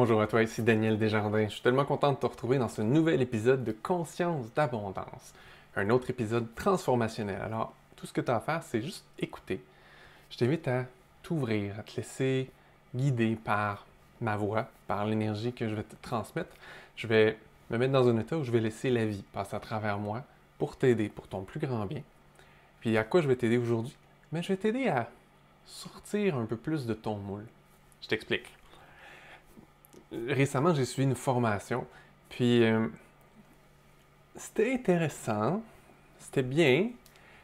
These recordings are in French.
Bonjour à toi, ici Daniel Desjardins. Je suis tellement content de te retrouver dans ce nouvel épisode de Conscience d'abondance. Un autre épisode transformationnel. Alors, tout ce que tu as à faire, c'est juste écouter. Je t'invite à t'ouvrir, à te laisser guider par ma voix, par l'énergie que je vais te transmettre. Je vais me mettre dans un état où je vais laisser la vie passer à travers moi pour t'aider, pour ton plus grand bien. Puis à quoi je vais t'aider aujourd'hui? Mais je vais t'aider à sortir un peu plus de ton moule. Je t'explique. Récemment, j'ai suivi une formation, puis c'était intéressant, c'était bien,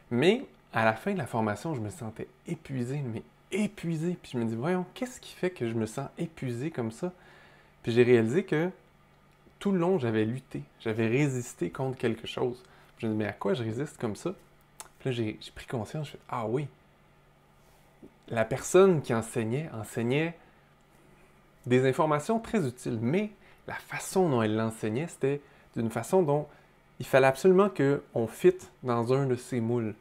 mais à la fin de la formation, je me sentais épuisé, mais épuisé. Puis je me dis, voyons, qu'est-ce qui fait que je me sens épuisé comme ça? Puis j'ai réalisé que tout le long, j'avais lutté, j'avais résisté contre quelque chose. Puis je me dis, mais à quoi je résiste comme ça? Puis là, j'ai pris conscience, je fais, ah oui, la personne qui enseignait des informations très utiles, mais la façon dont elle l'enseignait, c'était d'une façon dont il fallait absolument qu'on fitte dans un de ces moules,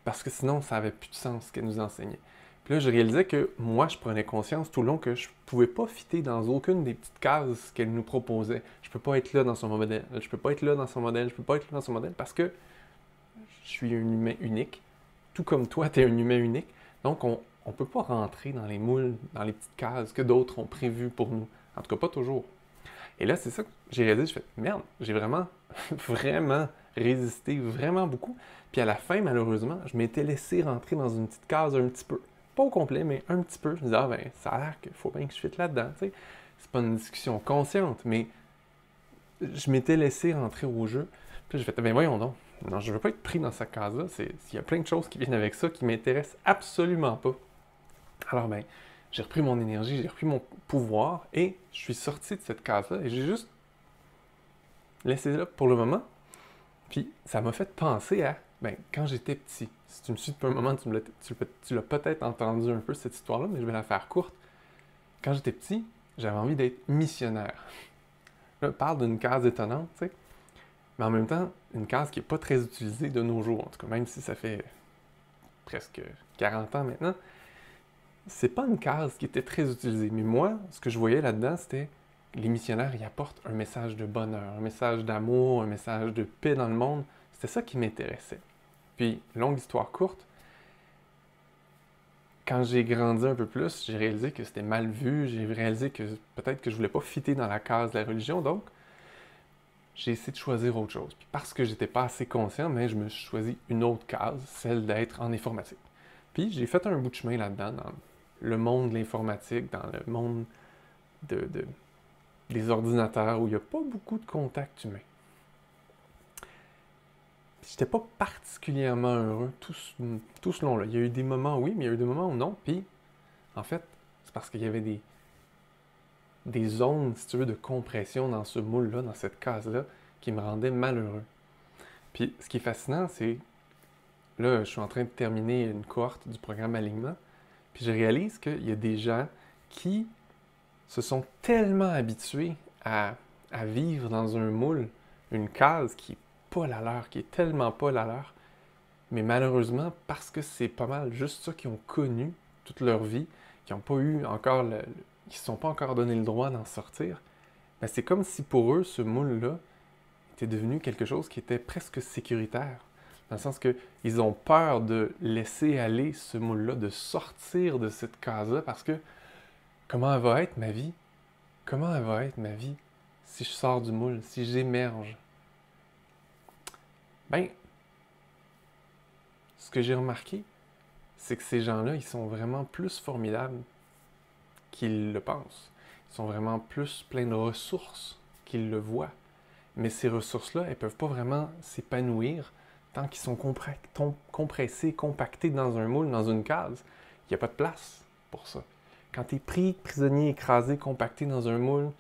parce que sinon, ça n'avait plus de sens ce qu'elle nous enseignait. Puis là, je réalisais que moi, je prenais conscience tout le long que je ne pouvais pas fitter dans aucune des petites cases qu'elle nous proposait. Je ne peux pas être là dans son modèle, je ne peux pas être là dans son modèle, je ne peux pas être là dans son modèle, parce que je suis un humain unique, tout comme toi, tu es un humain unique. Donc, on ne peut pas rentrer dans les moules, dans les petites cases que d'autres ont prévues pour nous. En tout cas, pas toujours. Et là, c'est ça que j'ai réalisé. Je fais, merde, j'ai vraiment, vraiment résisté, vraiment beaucoup. Puis à la fin, malheureusement, je m'étais laissé rentrer dans une petite case un petit peu. Pas au complet, mais un petit peu. Je me disais, ah ben, ça a l'air qu'il faut bien que je fitte là-dedans. Tu sais, c'est pas une discussion consciente, mais je m'étais laissé rentrer au jeu. Puis j'ai fait, ben voyons donc. Non, je veux pas être pris dans cette case-là. Il y a plein de choses qui viennent avec ça qui m'intéressent absolument pas. Alors ben, j'ai repris mon énergie, j'ai repris mon pouvoir et je suis sorti de cette case-là et j'ai juste laissé là pour le moment. Puis ça m'a fait penser à, ben, quand j'étais petit. Si tu me suis depuis un moment, tu l'as peut-être entendu un peu cette histoire-là, mais je vais la faire courte. Quand j'étais petit, j'avais envie d'être missionnaire. Là, on parle d'une case étonnante, tu sais, mais en même temps, une case qui n'est pas très utilisée de nos jours, en tout cas, même si ça fait presque 40 ans maintenant, c'est pas une case qui était très utilisée. Mais moi, ce que je voyais là-dedans, c'était que les missionnaires, ils apportent un message de bonheur, un message d'amour, un message de paix dans le monde. C'était ça qui m'intéressait. Puis, longue histoire courte, quand j'ai grandi un peu plus, j'ai réalisé que c'était mal vu, j'ai réalisé que peut-être que je voulais pas fitter dans la case de la religion, donc j'ai essayé de choisir autre chose. Puis parce que j'étais pas assez conscient, mais je me suis choisi une autre case, celle d'être en informatique. Puis j'ai fait un bout de chemin là-dedans, dans le monde de l'informatique, dans le monde des ordinateurs, où il n'y a pas beaucoup de contact humain. Puis j'étais pas particulièrement heureux tout ce long-là. Il y a eu des moments oui, mais il y a eu des moments où non. Puis, en fait, c'est parce qu'il y avait des zones, si tu veux, de compression dans ce moule-là, dans cette case-là, qui me rendaient malheureux. Puis, ce qui est fascinant, c'est là, je suis en train de terminer une cohorte du programme Alignement, puis je réalise qu'il y a des gens qui se sont tellement habitués à vivre dans un moule, une case qui n'est pas la leur, qui est tellement pas la leur, mais malheureusement, parce que c'est pas mal juste ça qu'ils ont connu toute leur vie, qui n'ont pas eu encore qui ne se sont pas encore donné le droit d'en sortir, ben c'est comme si pour eux, ce moule-là était devenu quelque chose qui était presque sécuritaire. Dans le sens qu'ils ont peur de laisser aller ce moule-là, de sortir de cette case-là, parce que comment elle va être ma vie? Comment elle va être ma vie si je sors du moule, si j'émerge? Ben, ce que j'ai remarqué, c'est que ces gens-là, ils sont vraiment plus formidables qu'ils le pensent. Ils sont vraiment plus pleins de ressources qu'ils le voient. Mais ces ressources-là, elles ne peuvent pas vraiment s'épanouir tant qu'ils sont compressés, compactés dans un moule, dans une case. Il n'y a pas de place pour ça. Quand tu es pris, prisonnier, écrasé, compacté dans un moule,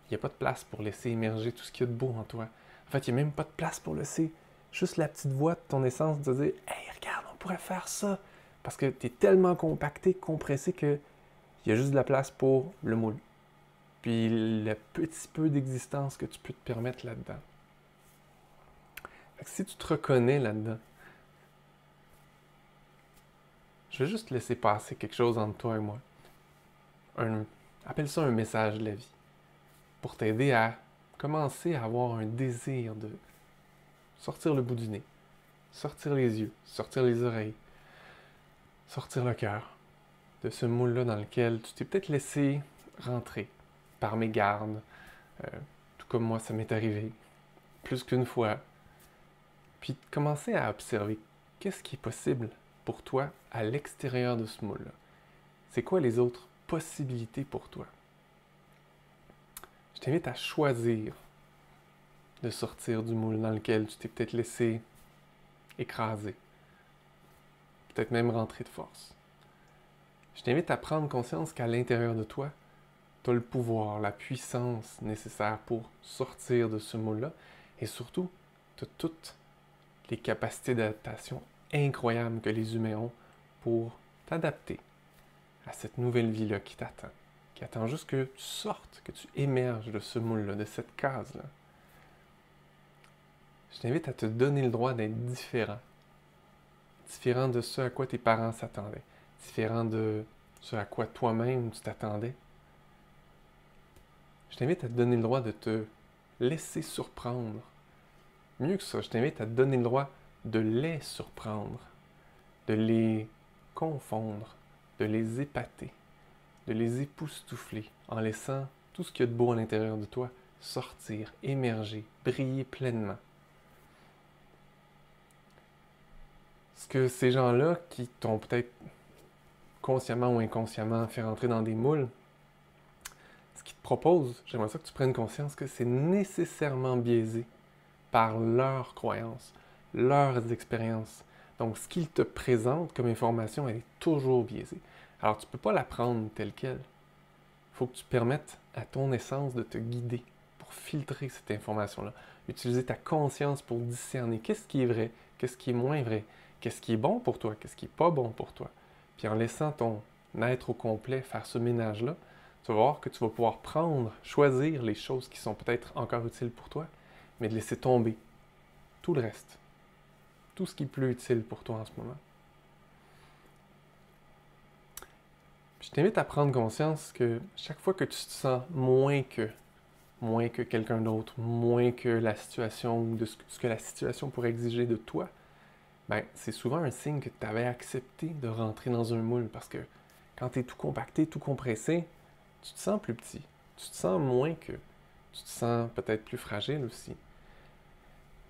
il n'y a pas de place pour laisser émerger tout ce qu'il y a de beau en toi. En fait, il n'y a même pas de place pour laisser juste la petite voix de ton essence de dire « Hey, regarde, on pourrait faire ça! » Parce que tu es tellement compacté, compressé qu'il y a juste de la place pour le moule. Puis le petit peu d'existence que tu peux te permettre là-dedans. Fait que si tu te reconnais là-dedans, je vais juste te laisser passer quelque chose entre toi et moi. Appelle ça un message de la vie. pour t'aider à commencer à avoir un désir de sortir le bout du nez, sortir les yeux, sortir les oreilles, sortir le cœur de ce moule-là dans lequel tu t'es peut-être laissé rentrer par mégarde, tout comme moi ça m'est arrivé plus qu'une fois, puis commencer à observer qu'est-ce qui est possible pour toi à l'extérieur de ce moule-là. C'est quoi les autres possibilités pour toi? Je t'invite à choisir de sortir du moule dans lequel tu t'es peut-être laissé écraser, peut-être même rentrer de force. Je t'invite à prendre conscience qu'à l'intérieur de toi, tu as le pouvoir, la puissance nécessaire pour sortir de ce moule-là et surtout, tu as toutes les capacités d'adaptation incroyables que les humains ont pour t'adapter à cette nouvelle vie-là qui attend juste que tu sortes, que tu émerges de ce moule-là, de cette case-là. Je t'invite à te donner le droit d'être différent. Différent de ce à quoi tes parents s'attendaient. Différent de ce à quoi toi-même tu t'attendais. Je t'invite à te donner le droit de te laisser surprendre. Mieux que ça, je t'invite à te donner le droit de les surprendre, de les confondre, de les épater, de les époustoufler en laissant tout ce qu'il y a de beau à l'intérieur de toi sortir, émerger, briller pleinement. Ce que ces gens-là qui t'ont peut-être consciemment ou inconsciemment fait rentrer dans des moules, ce qu'ils te proposent, j'aimerais ça que tu prennes conscience que c'est nécessairement biaisé par leurs croyances, leurs expériences. Donc, ce qu'ils te présentent comme information, elle est toujours biaisée. Alors, tu ne peux pas la prendre telle quelle. Il faut que tu permettes à ton essence de te guider pour filtrer cette information-là. Utiliser ta conscience pour discerner qu'est-ce qui est vrai, qu'est-ce qui est moins vrai, qu'est-ce qui est bon pour toi, qu'est-ce qui n'est pas bon pour toi. Puis en laissant ton être au complet faire ce ménage-là, tu vas voir que tu vas pouvoir choisir les choses qui sont peut-être encore utiles pour toi, mais de laisser tomber tout le reste, tout ce qui est plus utile pour toi en ce moment. Puis je t'invite à prendre conscience que chaque fois que tu te sens moins que quelqu'un d'autre, moins que la situation ou de ce que la situation pourrait exiger de toi, ben, c'est souvent un signe que tu avais accepté de rentrer dans un moule parce que quand tu es tout compacté, tout compressé, tu te sens plus petit, tu te sens moins que, tu te sens peut-être plus fragile aussi.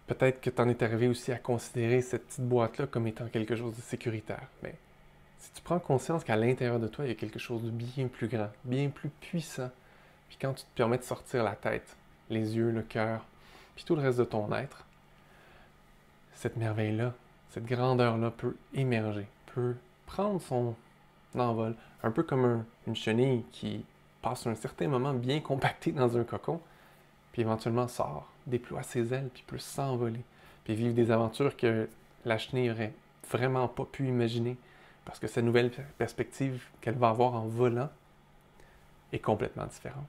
Peut-être que tu en es arrivé aussi à considérer cette petite boîte-là comme étant quelque chose de sécuritaire. Mais si tu prends conscience qu'à l'intérieur de toi, il y a quelque chose de bien plus grand, bien plus puissant, puis quand tu te permets de sortir la tête, les yeux, le cœur, puis tout le reste de ton être, cette merveille-là, cette grandeur-là peut émerger, peut prendre son envol, un peu comme une chenille qui passe un certain moment bien compactée dans un cocon, puis éventuellement sort, déploie ses ailes, puis peut s'envoler, puis vivre des aventures que la chenille n'aurait vraiment pas pu imaginer, parce que sa nouvelle perspective qu'elle va avoir en volant est complètement différente.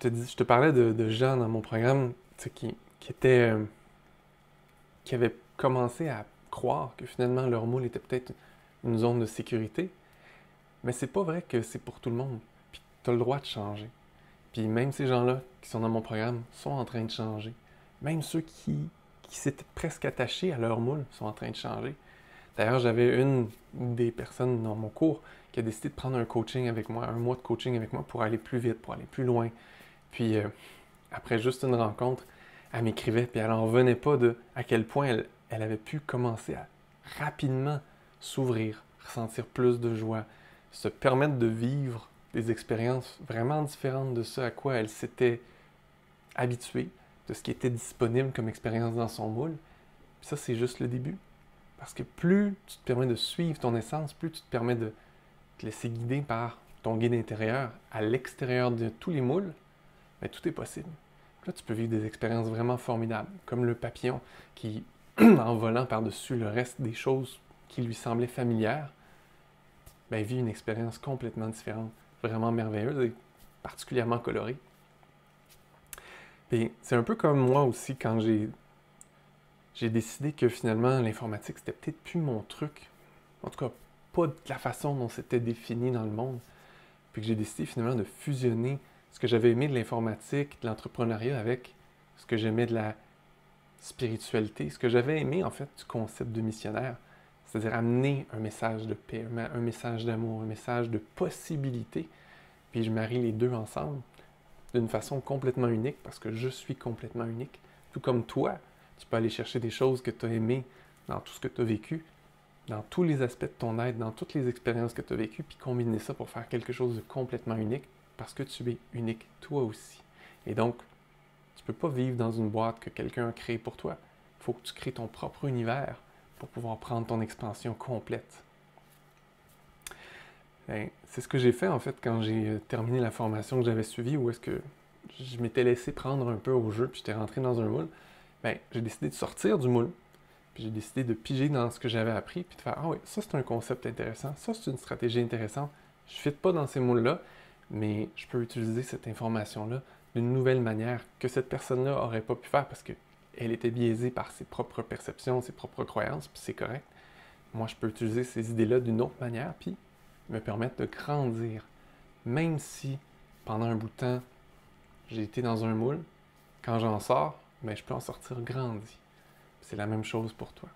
Je te parlais de gens dans mon programme qui avaient commencé à croire que finalement leur moule était peut-être une zone de sécurité, mais c'est pas vrai que c'est pour tout le monde. Puis tu as le droit de changer. Puis même ces gens-là qui sont dans mon programme sont en train de changer. Même ceux qui s'étaient presque attachés à leur moule sont en train de changer. D'ailleurs, j'avais une des personnes dans mon cours qui a décidé de prendre un coaching avec moi, un mois de coaching avec moi pour aller plus vite, pour aller plus loin. Puis après juste une rencontre, elle m'écrivait, puis elle n'en revenait pas de à quel point elle avait pu commencer à rapidement s'ouvrir, ressentir plus de joie, se permettre de vivre des expériences vraiment différentes de ce à quoi elle s'était habituée, de ce qui était disponible comme expérience dans son moule. Puis ça, c'est juste le début. Parce que plus tu te permets de suivre ton essence, plus tu te permets de te laisser guider par ton guide intérieur à l'extérieur de tous les moules, bien, tout est possible. Là, tu peux vivre des expériences vraiment formidables, comme le papillon qui, en volant par-dessus le reste des choses qui lui semblaient familières, bien, vit une expérience complètement différente, vraiment merveilleuse et particulièrement colorée. Et c'est un peu comme moi aussi quand j'ai décidé que finalement l'informatique c'était peut-être plus mon truc. En tout cas, pas de la façon dont c'était défini dans le monde. Puis que j'ai décidé finalement de fusionner ce que j'avais aimé de l'informatique, de l'entrepreneuriat avec ce que j'aimais de la spiritualité, ce que j'avais aimé en fait du concept de missionnaire, c'est-à-dire amener un message de paix, un message d'amour, un message de possibilité, puis je marie les deux ensemble d'une façon complètement unique parce que je suis complètement unique. Tout comme toi, tu peux aller chercher des choses que tu as aimées dans tout ce que tu as vécu, dans tous les aspects de ton être, dans toutes les expériences que tu as vécues, puis combiner ça pour faire quelque chose de complètement unique parce que tu es unique toi aussi. Et donc, tu ne peux pas vivre dans une boîte que quelqu'un a créée pour toi. Il faut que tu crées ton propre univers pour pouvoir prendre ton expansion complète. C'est ce que j'ai fait en fait quand j'ai terminé la formation que j'avais suivie, où est-ce que je m'étais laissé prendre un peu au jeu, puis j'étais rentré dans un moule. J'ai décidé de sortir du moule, puis j'ai décidé de piger dans ce que j'avais appris, puis de faire « Ah oui, ça c'est un concept intéressant, ça c'est une stratégie intéressante, je ne fit pas dans ces moules-là, mais je peux utiliser cette information-là d'une nouvelle manière que cette personne-là n'aurait pas pu faire parce qu'elle était biaisée par ses propres perceptions, ses propres croyances, puis c'est correct. Moi, je peux utiliser ces idées-là d'une autre manière, puis me permettre de grandir. Même si, pendant un bout de temps, j'ai été dans un moule, quand j'en sors, je peux en sortir grandi. C'est la même chose pour toi.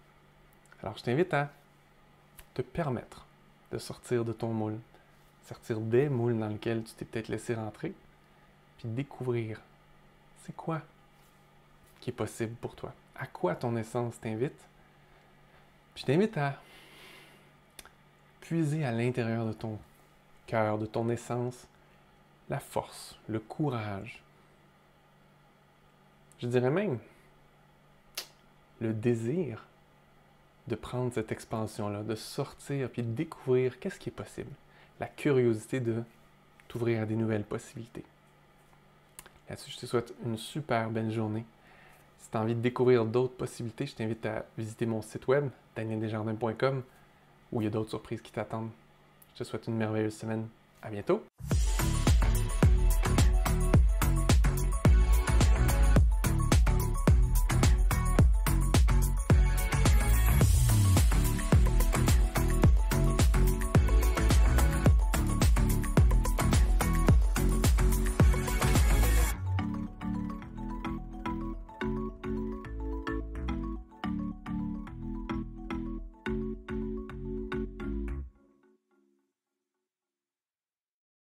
Alors, je t'invite à te permettre de sortir de ton moule, sortir des moules dans lesquels tu t'es peut-être laissé rentrer, puis découvrir c'est quoi qui est possible pour toi, à quoi ton essence t'invite. Puis je t'invite à puiser à l'intérieur de ton cœur, de ton essence, la force, le courage. Je dirais même le désir de prendre cette expansion-là, de sortir puis de découvrir qu'est-ce qui est possible. La curiosité de t'ouvrir à des nouvelles possibilités. Là-dessus, je te souhaite une super belle journée. Si tu as envie de découvrir d'autres possibilités, je t'invite à visiter mon site web, danieldeljardins.com, où il y a d'autres surprises qui t'attendent. Je te souhaite une merveilleuse semaine. À bientôt!